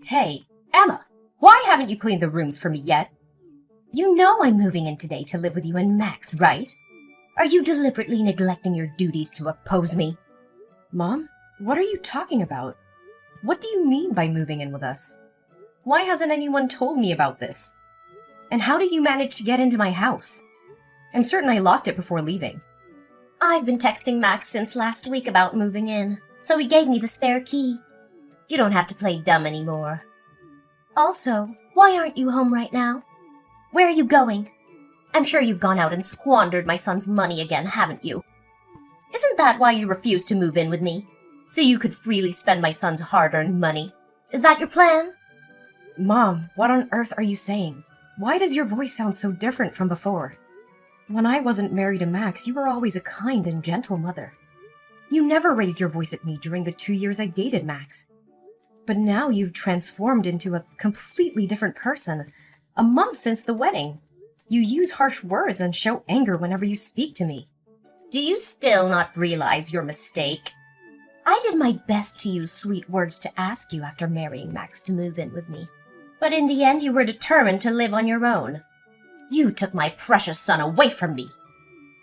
Hey, Emma, why haven't you cleaned the rooms for me yet? You know I'm moving in today to live with you and Max, right? Are you deliberately neglecting your duties to oppose me? Mom, what are you talking about? What do you mean by moving in with us? Why hasn't anyone told me about this? And how did you manage to get into my house? I'm certain I locked it before leaving. I've been texting Max since last week about moving in, so he gave me the spare key. You don't have to play dumb anymore. Also, why aren't you home right now? Where are you going? I'm sure you've gone out and squandered my son's money again, haven't you? Isn't that why you refused to move in with me? So you could freely spend my son's hard-earned money? Is that your plan? Mom, what on earth are you saying? Why does your voice sound so different from before? When I wasn't married to Max, you were always a kind and gentle mother. You never raised your voice at me during the 2 years I dated Max. But now you've transformed into a completely different person, a month since the wedding. You use harsh words and show anger whenever you speak to me. Do you still not realize your mistake? I did my best to use sweet words to ask you after marrying Max to move in with me. But in the end, you were determined to live on your own. You took my precious son away from me.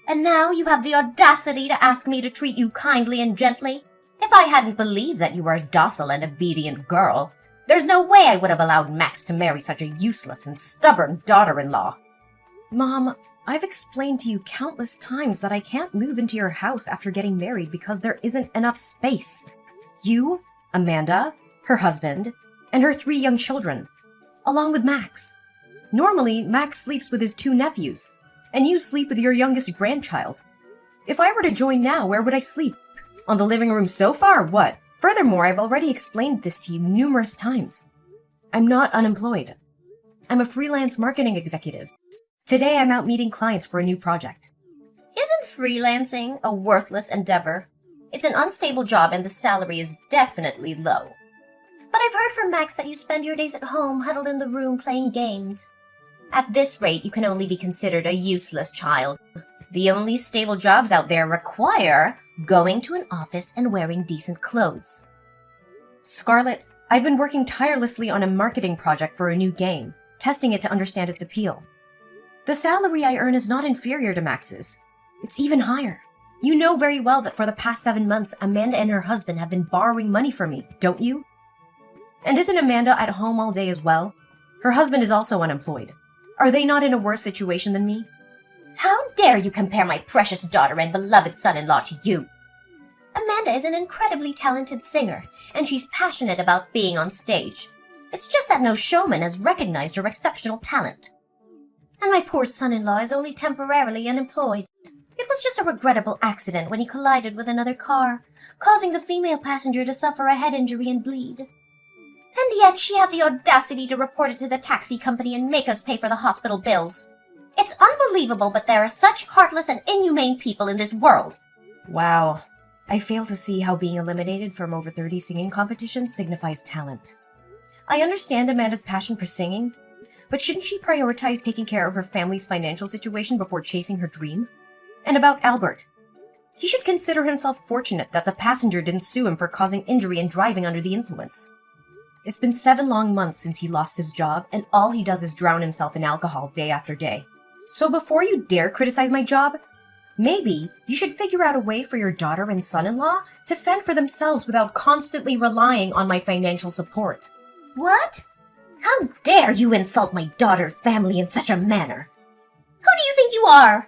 And now you have the audacity to ask me to treat you kindly and gently? If I hadn't believed that you were a docile and obedient girl, there's no way I would have allowed Max to marry such a useless and stubborn daughter-in-law. Mom, I've explained to you countless times that I can't move into your house after getting married because there isn't enough space. You, Amanda, her husband, and her 3 young children, along with Max. Normally, Max sleeps with his 2 nephews, and you sleep with your youngest grandchild. If I were to join now, where would I sleep? On the living room sofa or what? Furthermore, I've already explained this to you numerous times. I'm not unemployed. I'm a freelance marketing executive. Today I'm out meeting clients for a new project. Isn't freelancing a worthless endeavor? It's an unstable job and the salary is definitely low. But I've heard from Max that you spend your days at home huddled in the room playing games. At this rate, you can only be considered a useless child. The only stable jobs out there require going to an office and wearing decent clothes. Scarlett, I've been working tirelessly on a marketing project for a new game, testing it to understand its appeal. The salary I earn is not inferior to Max's. It's even higher. You know very well that for the past 7 months, Amanda and her husband have been borrowing money from me, don't you? And isn't Amanda at home all day as well? Her husband is also unemployed. Are they not in a worse situation than me? How dare you compare my precious daughter and beloved son-in-law to you? Amanda is an incredibly talented singer, and she's passionate about being on stage. It's just that no showman has recognized her exceptional talent. And my poor son-in-law is only temporarily unemployed. It was just a regrettable accident when he collided with another car, causing the female passenger to suffer a head injury and bleed. And yet she had the audacity to report it to the taxi company and make us pay for the hospital bills. It's unbelievable, but there are such heartless and inhumane people in this world. Wow. I fail to see how being eliminated from over 30 singing competitions signifies talent. I understand Amanda's passion for singing, but shouldn't she prioritize taking care of her family's financial situation before chasing her dream? And about Albert. He should consider himself fortunate that the passenger didn't sue him for causing injury and driving under the influence. It's been 7 long months since he lost his job, and all he does is drown himself in alcohol day after day. So before you dare criticize my job, maybe you should figure out a way for your daughter and son-in-law to fend for themselves without constantly relying on my financial support. What? How dare you insult my daughter's family in such a manner? Who do you think you are?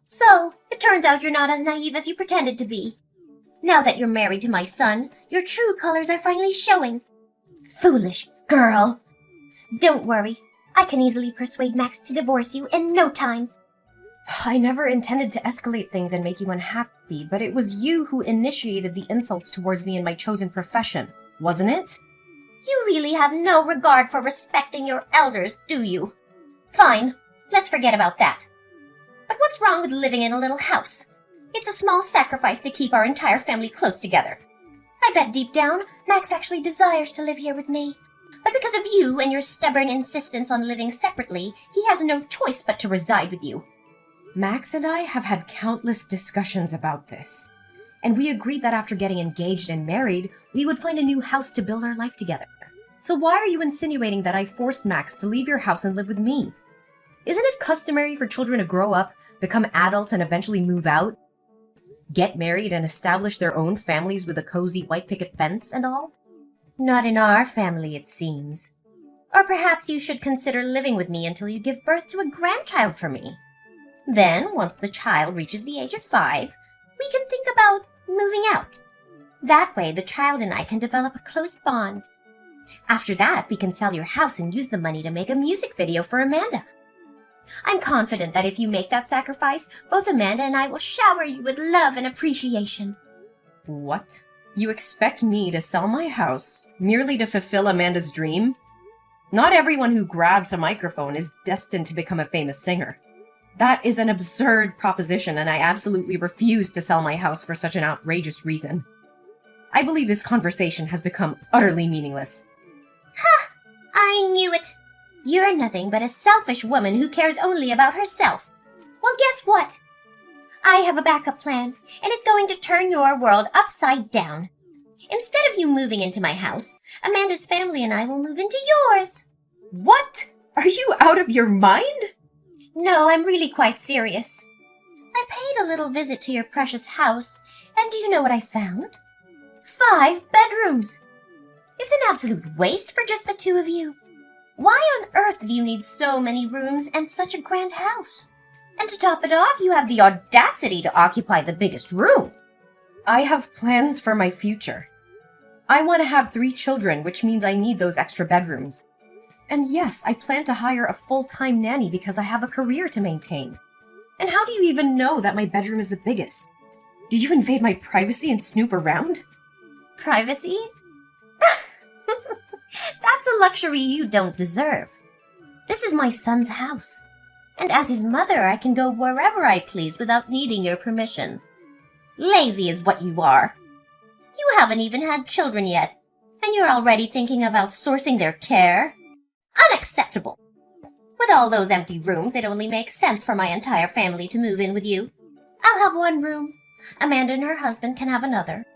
So, it turns out you're not as naive as you pretended to be. Now that you're married to my son, your true colors are finally showing. Foolish girl. Don't worry. I can easily persuade Max to divorce you in no time. I never intended to escalate things and make you unhappy, but it was you who initiated the insults towards me in my chosen profession, wasn't it? You really have no regard for respecting your elders, do you? Fine, let's forget about that. But what's wrong with living in a little house? It's a small sacrifice to keep our entire family close together. I bet deep down, Max actually desires to live here with me. But because of you and your stubborn insistence on living separately, he has no choice but to reside with you. Max and I have had countless discussions about this, and we agreed that after getting engaged and married, we would find a new house to build our life together. So why are you insinuating that I forced Max to leave your house and live with me? Isn't it customary for children to grow up, become adults, and eventually move out? Get married and establish their own families with a cozy white picket fence and all? Not in our family, it seems. Or perhaps you should consider living with me until you give birth to a grandchild for me. Then, once the child reaches the age of 5, we can think about moving out. That way, the child and I can develop a close bond. After that, we can sell your house and use the money to make a music video for Amanda. I'm confident that if you make that sacrifice, both Amanda and I will shower you with love and appreciation. What? You expect me to sell my house merely to fulfill Amanda's dream? Not everyone who grabs a microphone is destined to become a famous singer. That is an absurd proposition, and I absolutely refuse to sell my house for such an outrageous reason. I believe this conversation has become utterly meaningless. Ha! I knew it! You're nothing but a selfish woman who cares only about herself. Well, guess what? I have a backup plan, and it's going to turn your world upside down. Instead of you moving into my house, Amanda's family and I will move into yours. What? Are you out of your mind? No, I'm really quite serious. I paid a little visit to your precious house, and do you know what I found? 5 bedrooms. It's an absolute waste for just the 2 of you. Why on earth do you need so many rooms and such a grand house? And to top it off, you have the audacity to occupy the biggest room. I have plans for my future. I want to have 3 children, which means I need those extra bedrooms. And yes, I plan to hire a full-time nanny because I have a career to maintain. And how do you even know that my bedroom is the biggest? Did you invade my privacy and snoop around? Privacy? That's a luxury you don't deserve. This is my son's house, and as his mother, I can go wherever I please without needing your permission. Lazy is what you are. You haven't even had children yet, and you're already thinking of outsourcing their care? Unacceptable! With all those empty rooms, it only makes sense for my entire family to move in with you. I'll have 1 room. Amanda and her husband can have another.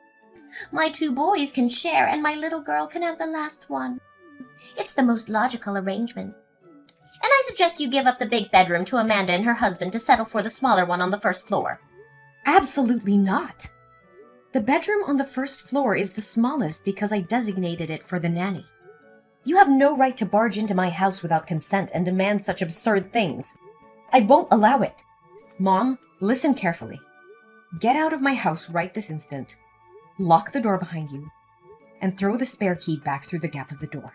My 2 boys can share, and my little girl can have the last one. It's the most logical arrangement. And I suggest you give up the big bedroom to Amanda and her husband to settle for the smaller one on the 1st floor. Absolutely not. The bedroom on the 1st floor is the smallest because I designated it for the nanny. You have no right to barge into my house without consent and demand such absurd things. I won't allow it. Mom, listen carefully. Get out of my house right this instant. Lock the door behind you, and throw the spare key back through the gap of the door.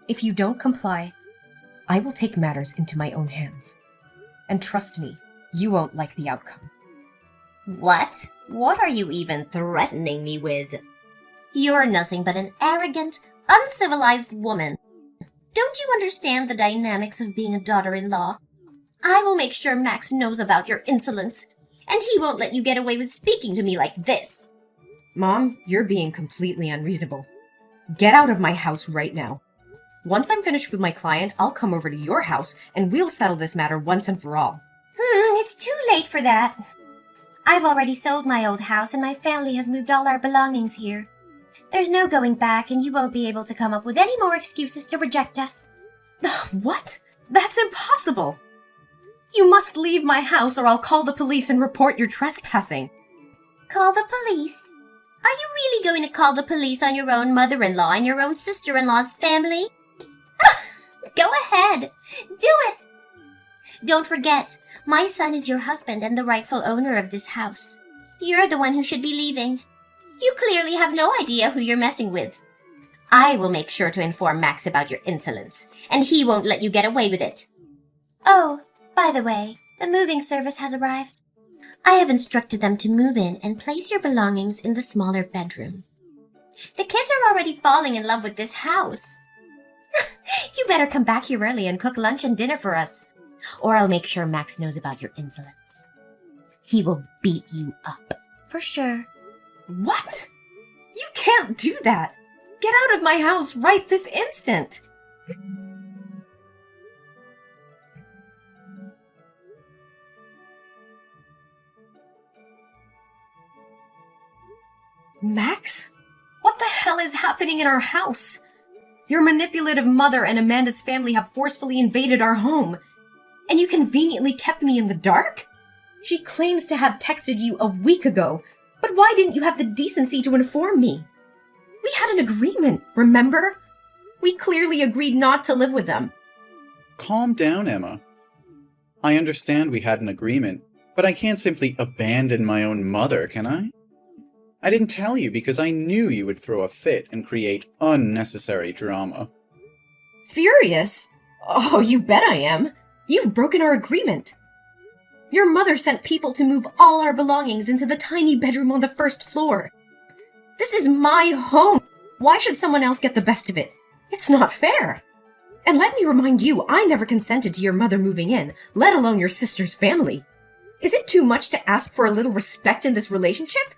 If you don't comply, I will take matters into my own hands. And trust me, you won't like the outcome. What? What are you even threatening me with? You're nothing but an arrogant, uncivilized woman. Don't you understand the dynamics of being a daughter-in-law? I will make sure Max knows about your insolence, and he won't let you get away with speaking to me like this. Mom, you're being completely unreasonable. Get out of my house right now. Once I'm finished with my client, I'll come over to your house and we'll settle this matter once and for all. It's too late for that. I've already sold my old house and my family has moved all our belongings here. There's no going back, and you won't be able to come up with any more excuses to reject us. What? That's impossible! You must leave my house or I'll call the police and report your trespassing. Call the police? Are you really going to call the police on your own mother-in-law and your own sister-in-law's family? Go ahead. Do it. Don't forget, my son is your husband and the rightful owner of this house. You're the one who should be leaving. You clearly have no idea who you're messing with. I will make sure to inform Max about your insolence, and he won't let you get away with it. Oh, by the way, the moving service has arrived. I have instructed them to move in and place your belongings in the smaller bedroom. The kids are already falling in love with this house. You better come back here early and cook lunch and dinner for us, or I'll make sure Max knows about your insolence. He will beat you up, for sure. What? You can't do that! Get out of my house right this instant! Max? What the hell is happening in our house? Your manipulative mother and Amanda's family have forcefully invaded our home, and you conveniently kept me in the dark? She claims to have texted you a week ago, but why didn't you have the decency to inform me? We had an agreement, remember? We clearly agreed not to live with them. Calm down, Emma. I understand we had an agreement, but I can't simply abandon my own mother, can I? I didn't tell you because I knew you would throw a fit and create unnecessary drama. Furious? Oh, you bet I am. You've broken our agreement. Your mother sent people to move all our belongings into the tiny bedroom on the first floor. This is my home. Why should someone else get the best of it? It's not fair. And let me remind you, I never consented to your mother moving in, let alone your sister's family. Is it too much to ask for a little respect in this relationship?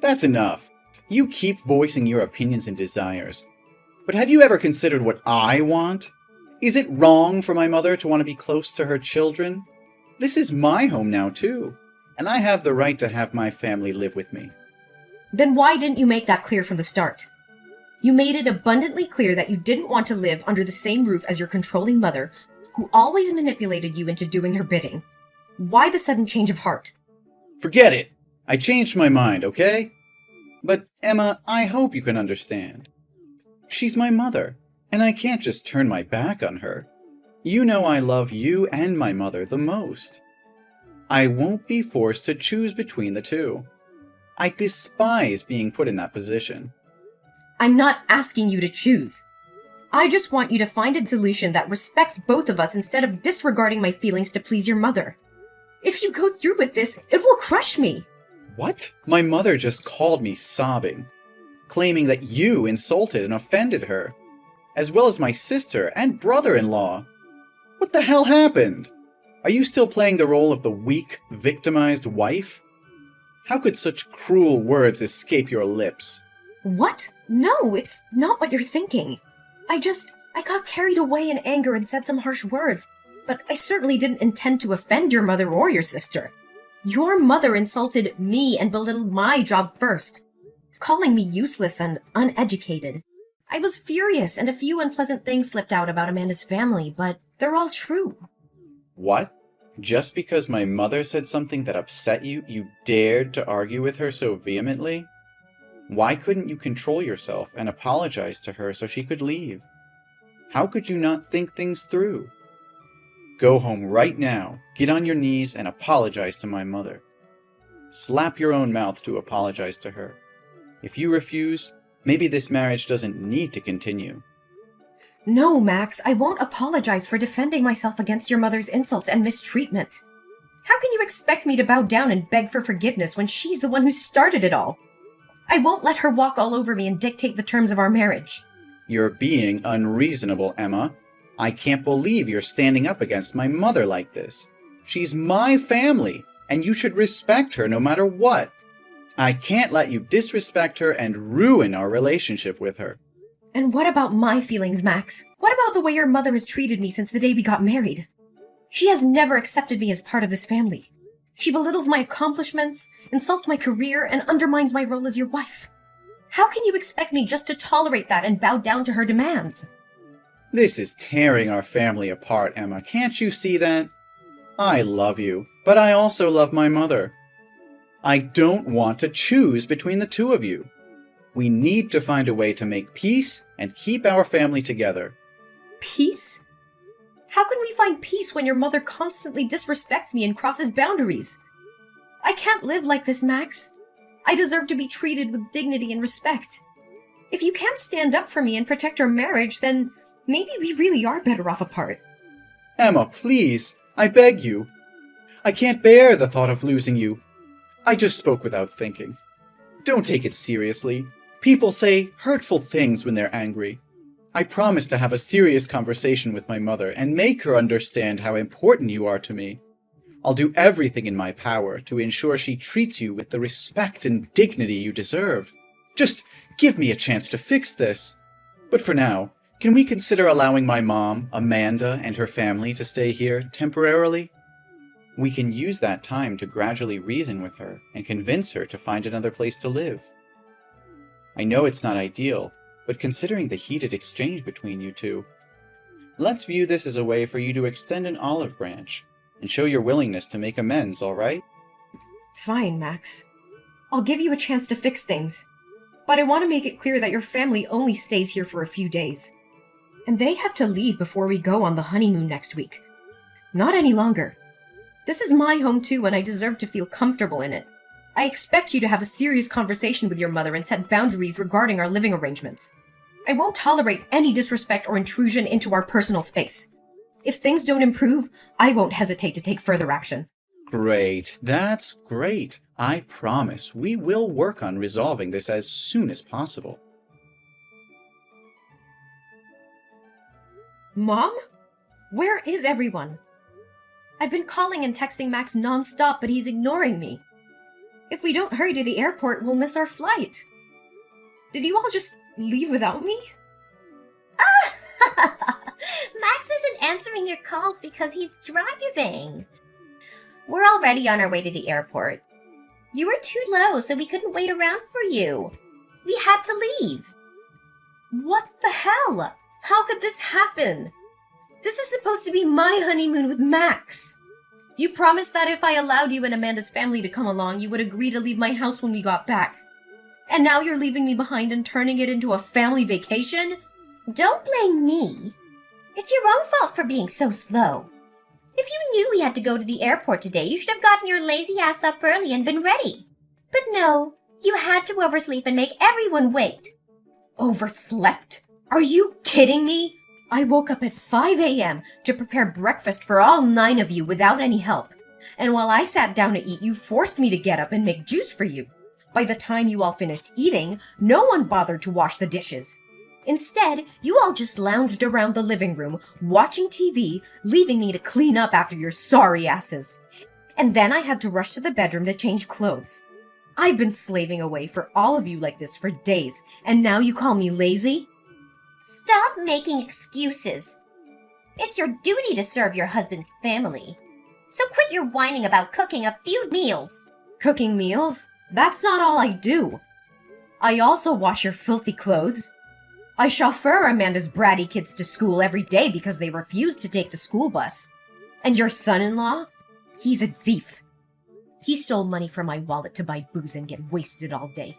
That's enough. You keep voicing your opinions and desires. But have you ever considered what I want? Is it wrong for my mother to want to be close to her children? This is my home now, too, and I have the right to have my family live with me. Then why didn't you make that clear from the start? You made it abundantly clear that you didn't want to live under the same roof as your controlling mother, who always manipulated you into doing her bidding. Why the sudden change of heart? Forget it! I changed my mind, okay? But, Emma, I hope you can understand. She's my mother, and I can't just turn my back on her. You know I love you and my mother the most. I won't be forced to choose between the two. I despise being put in that position. I'm not asking you to choose. I just want you to find a solution that respects both of us instead of disregarding my feelings to please your mother. If you go through with this, it will crush me. What? My mother just called me sobbing, claiming that you insulted and offended her, as well as my sister and brother-in-law. What the hell happened? Are you still playing the role of the weak, victimized wife? How could such cruel words escape your lips? What? No, it's not what you're thinking. I got carried away in anger and said some harsh words, but I certainly didn't intend to offend your mother or your sister. Your mother insulted me and belittled my job first, calling me useless and uneducated. I was furious, and a few unpleasant things slipped out about Amanda's family, but they're all true. What? Just because my mother said something that upset you, you dared to argue with her so vehemently? Why couldn't you control yourself and apologize to her so she could leave? How could you not think things through? Go home right now, get on your knees and apologize to my mother. Slap your own mouth to apologize to her. If you refuse, maybe this marriage doesn't need to continue. No, Max, I won't apologize for defending myself against your mother's insults and mistreatment. How can you expect me to bow down and beg for forgiveness when she's the one who started it all? I won't let her walk all over me and dictate the terms of our marriage. You're being unreasonable, Emma. I can't believe you're standing up against my mother like this. She's my family, and you should respect her no matter what. I can't let you disrespect her and ruin our relationship with her. And what about my feelings, Max? What about the way your mother has treated me since the day we got married? She has never accepted me as part of this family. She belittles my accomplishments, insults my career, and undermines my role as your wife. How can you expect me just to tolerate that and bow down to her demands? This is tearing our family apart, Emma. Can't you see that? I love you, but I also love my mother. I don't want to choose between the two of you. We need to find a way to make peace and keep our family together. Peace? How can we find peace when your mother constantly disrespects me and crosses boundaries? I can't live like this, Max. I deserve to be treated with dignity and respect. If you can't stand up for me and protect our marriage, then maybe we really are better off apart. Emma, please, I beg you. I can't bear the thought of losing you. I just spoke without thinking. Don't take it seriously. People say hurtful things when they're angry. I promise to have a serious conversation with my mother and make her understand how important you are to me. I'll do everything in my power to ensure she treats you with the respect and dignity you deserve. Just give me a chance to fix this. But for now, can we consider allowing my mom, Amanda, and her family to stay here temporarily? We can use that time to gradually reason with her and convince her to find another place to live. I know it's not ideal, but considering the heated exchange between you two, let's view this as a way for you to extend an olive branch and show your willingness to make amends, all right? Fine, Max. I'll give you a chance to fix things. But I want to make it clear that your family only stays here for a few days. And they have to leave before we go on the honeymoon next week. Not any longer. This is my home too, and I deserve to feel comfortable in it. I expect you to have a serious conversation with your mother and set boundaries regarding our living arrangements. I won't tolerate any disrespect or intrusion into our personal space. If things don't improve, I won't hesitate to take further action. Great. That's great. I promise we will work on resolving this as soon as possible. Mom? Where is everyone? I've been calling and texting Max non-stop, but he's ignoring me. If we don't hurry to the airport, we'll miss our flight. Did you all just leave without me? Max isn't answering your calls because he's driving. We're already on our way to the airport. You were too low, so we couldn't wait around for you. We had to leave. What the hell? How could this happen? This is supposed to be my honeymoon with Max. You promised that if I allowed you and Amanda's family to come along, you would agree to leave my house when we got back. And now you're leaving me behind and turning it into a family vacation? Don't blame me. It's your own fault for being so slow. If you knew we had to go to the airport today, you should have gotten your lazy ass up early and been ready. But no, you had to oversleep and make everyone wait. Overslept? Are you kidding me? I woke up at 5 a.m. to prepare breakfast for all 9 of you without any help. And while I sat down to eat, you forced me to get up and make juice for you. By the time you all finished eating, no one bothered to wash the dishes. Instead, you all just lounged around the living room, watching TV, leaving me to clean up after your sorry asses. And then I had to rush to the bedroom to change clothes. I've been slaving away for all of you like this for days, and now you call me lazy? Stop making excuses. It's your duty to serve your husband's family. So quit your whining about cooking a few meals. Cooking meals? That's not all I do. I also wash your filthy clothes. I chauffeur Amanda's bratty kids to school every day because they refuse to take the school bus. And your son-in-law? He's a thief. He stole money from my wallet to buy booze and get wasted all day.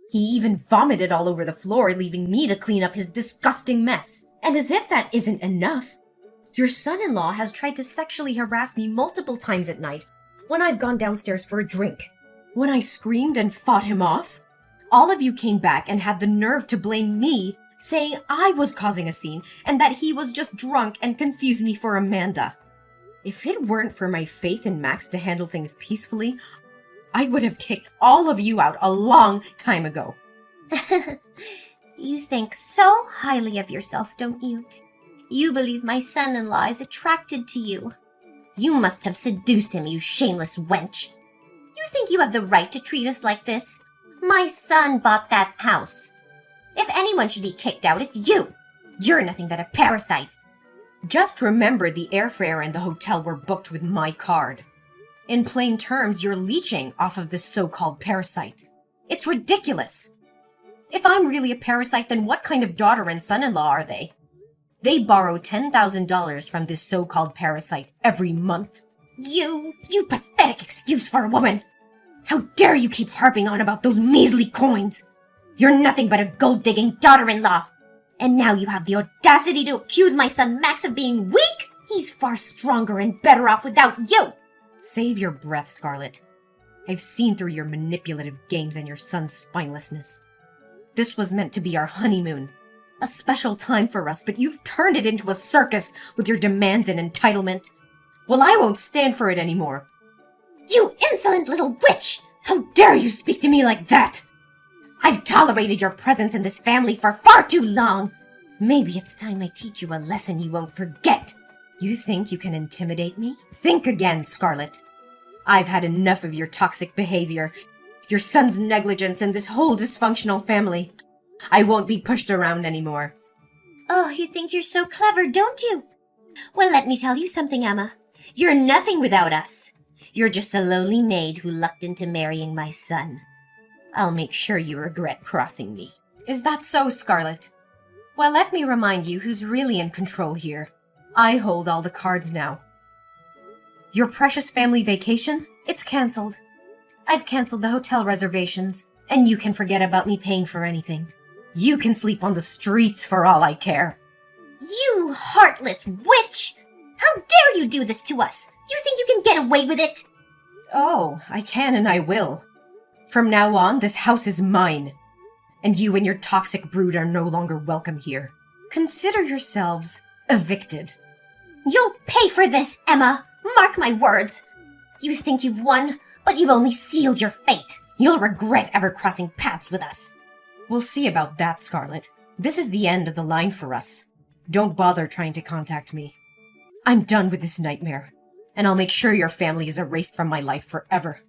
He even vomited all over the floor, leaving me to clean up his disgusting mess. And as if that isn't enough, your son-in-law has tried to sexually harass me multiple times at night when I've gone downstairs for a drink. When I screamed and fought him off, all of you came back and had the nerve to blame me, saying I was causing a scene and that he was just drunk and confused me for Amanda. If it weren't for my faith in Max to handle things peacefully, I would have kicked all of you out a long time ago. You think so highly of yourself, don't you? You believe my son-in-law is attracted to you. You must have seduced him, you shameless wench. You think you have the right to treat us like this? My son bought that house. If anyone should be kicked out, it's you. You're nothing but a parasite. Just remember the airfare and the hotel were booked with my card. In plain terms, you're leeching off of this so-called parasite. It's ridiculous. If I'm really a parasite, then what kind of daughter and son-in-law are they? They borrow $10,000 from this so-called parasite every month. You pathetic excuse for a woman. How dare you keep harping on about those measly coins? You're nothing but a gold-digging daughter-in-law. And now you have the audacity to accuse my son Max of being weak? He's far stronger and better off without you. Save your breath, Scarlet. I've seen through your manipulative games and your son's spinelessness. This was meant to be our honeymoon. A special time for us, but you've turned it into a circus with your demands and entitlement. Well, I won't stand for it anymore. You insolent little witch! How dare you speak to me like that? I've tolerated your presence in this family for far too long. Maybe it's time I teach you a lesson you won't forget. You think you can intimidate me? Think again, Scarlet. I've had enough of your toxic behavior, your son's negligence, and this whole dysfunctional family. I won't be pushed around anymore. Oh, you think you're so clever, don't you? Well, let me tell you something, Emma. You're nothing without us. You're just a lowly maid who lucked into marrying my son. I'll make sure you regret crossing me. Is that so, Scarlet? Well, let me remind you who's really in control here. I hold all the cards now. Your precious family vacation? It's cancelled. I've cancelled the hotel reservations, and you can forget about me paying for anything. You can sleep on the streets for all I care. You heartless witch! How dare you do this to us? You think you can get away with it? Oh, I can and I will. From now on, this house is mine. And you and your toxic brood are no longer welcome here. Consider yourselves evicted. You'll pay for this, Emma! Mark my words! You think you've won, but you've only sealed your fate. You'll regret ever crossing paths with us. We'll see about that, Scarlet. This is the end of the line for us. Don't bother trying to contact me. I'm done with this nightmare, and I'll make sure your family is erased from my life forever.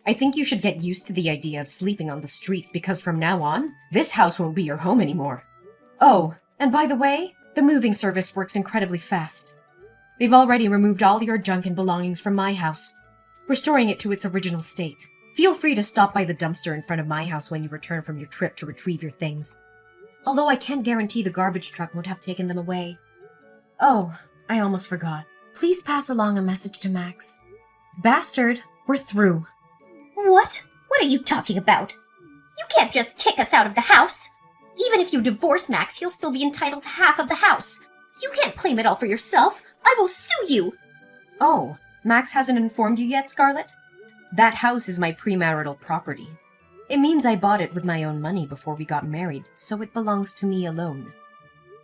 I think you should get used to the idea of sleeping on the streets because from now on, this house won't be your home anymore. Oh, and by the way, the moving service works incredibly fast. They've already removed all your junk and belongings from my house, restoring it to its original state. Feel free to stop by the dumpster in front of my house when you return from your trip to retrieve your things. Although I can't guarantee the garbage truck won't have taken them away. Oh, I almost forgot. Please pass along a message to Max. Bastard, we're through. What? What are you talking about? You can't just kick us out of the house. Even if you divorce Max, he'll still be entitled to half of the house. You can't claim it all for yourself. I will sue you. Oh, Max hasn't informed you yet, Scarlet? That house is my premarital property. It means I bought it with my own money before we got married, so it belongs to me alone.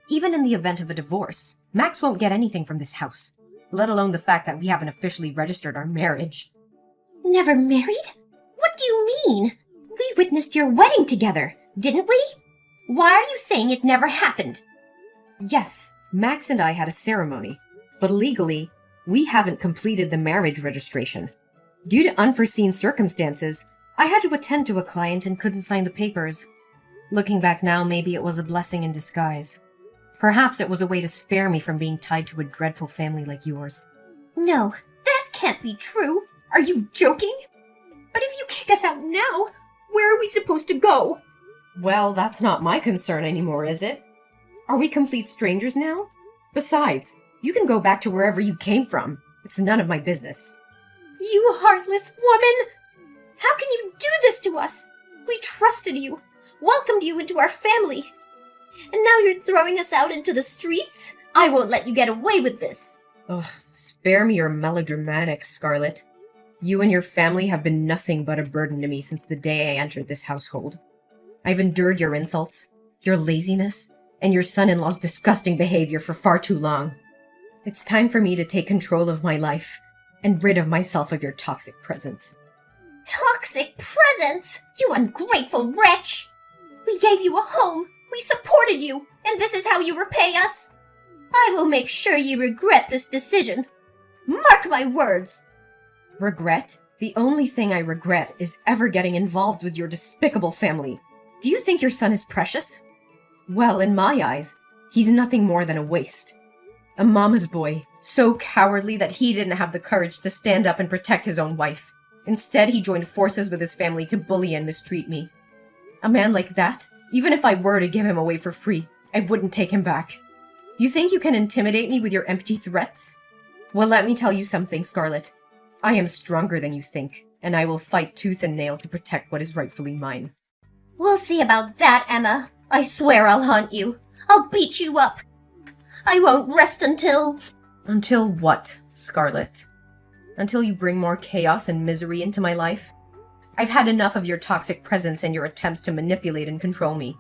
Even in the event of a divorce, Max won't get anything from this house, let alone the fact that we haven't officially registered our marriage. Never married? What do you mean? We witnessed your wedding together, didn't we? Why are you saying it never happened? Yes, Max and I had a ceremony, but legally, we haven't completed the marriage registration. Due to unforeseen circumstances, I had to attend to a client and couldn't sign the papers. Looking back now, maybe it was a blessing in disguise. Perhaps it was a way to spare me from being tied to a dreadful family like yours. No, that can't be true. Are you joking? But if you kick us out now, where are we supposed to go? Well, that's not my concern anymore, is it? Are we complete strangers now? Besides, you can go back to wherever you came from. It's none of my business. You heartless woman! How can you do this to us? We trusted you, welcomed you into our family. And now you're throwing us out into the streets? I won't let you get away with this. Ugh, spare me your melodramatics, Scarlet. You and your family have been nothing but a burden to me since the day I entered this household. I've endured your insults, your laziness, and your son-in-law's disgusting behavior for far too long. It's time for me to take control of my life and rid of myself of your toxic presence. Toxic presence? You ungrateful wretch! We gave you a home, we supported you, and this is how you repay us? I will make sure you regret this decision. Mark my words! Regret? The only thing I regret is ever getting involved with your despicable family. Do you think your son is precious? Well, in my eyes, he's nothing more than a waste. A mama's boy, so cowardly that he didn't have the courage to stand up and protect his own wife. Instead, he joined forces with his family to bully and mistreat me. A man like that, even if I were to give him away for free, I wouldn't take him back. You think you can intimidate me with your empty threats? Well, let me tell you something, Scarlet. I am stronger than you think, and I will fight tooth and nail to protect what is rightfully mine. We'll see about that, Emma. I swear I'll haunt you. I'll beat you up. I won't rest until... Until what, Scarlet? Until you bring more chaos and misery into my life? I've had enough of your toxic presence and your attempts to manipulate and control me.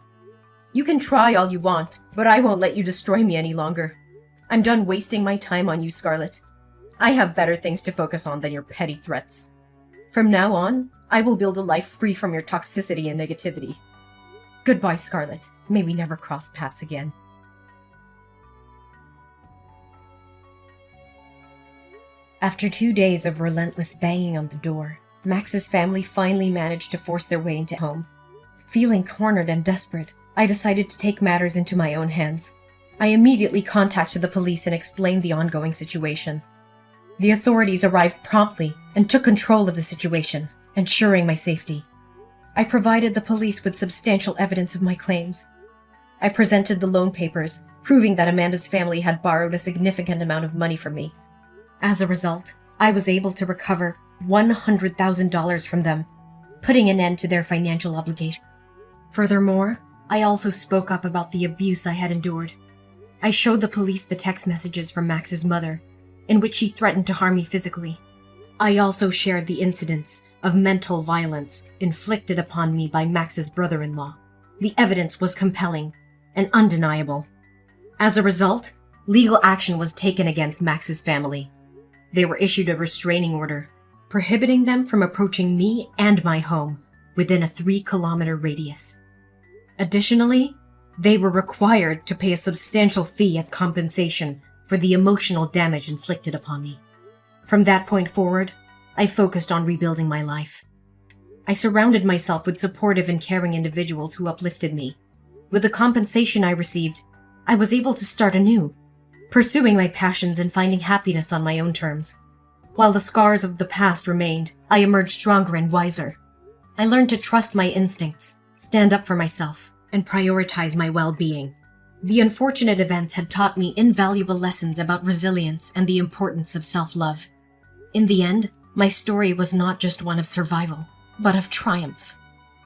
You can try all you want, but I won't let you destroy me any longer. I'm done wasting my time on you, Scarlet. I have better things to focus on than your petty threats. From now on, I will build a life free from your toxicity and negativity. Goodbye, Scarlet. May we never cross paths again. After 2 days of relentless banging on the door, Max's family finally managed to force their way into home. Feeling cornered and desperate, I decided to take matters into my own hands. I immediately contacted the police and explained the ongoing situation. The authorities arrived promptly and took control of the situation, ensuring my safety. I provided the police with substantial evidence of my claims. I presented the loan papers, proving that Amanda's family had borrowed a significant amount of money from me. As a result, I was able to recover $100,000 from them, putting an end to their financial obligation. Furthermore, I also spoke up about the abuse I had endured. I showed the police the text messages from Max's mother, in which she threatened to harm me physically. I also shared the incidents of mental violence inflicted upon me by Max's brother-in-law. The evidence was compelling and undeniable. As a result, legal action was taken against Max's family. They were issued a restraining order, prohibiting them from approaching me and my home within a 3-kilometer radius. Additionally, they were required to pay a substantial fee as compensation for the emotional damage inflicted upon me. From that point forward, I focused on rebuilding my life. I surrounded myself with supportive and caring individuals who uplifted me. With the compensation I received, I was able to start anew, pursuing my passions and finding happiness on my own terms. While the scars of the past remained, I emerged stronger and wiser. I learned to trust my instincts, stand up for myself, and prioritize my well-being. The unfortunate events had taught me invaluable lessons about resilience and the importance of self-love. In the end, my story was not just one of survival, but of triumph.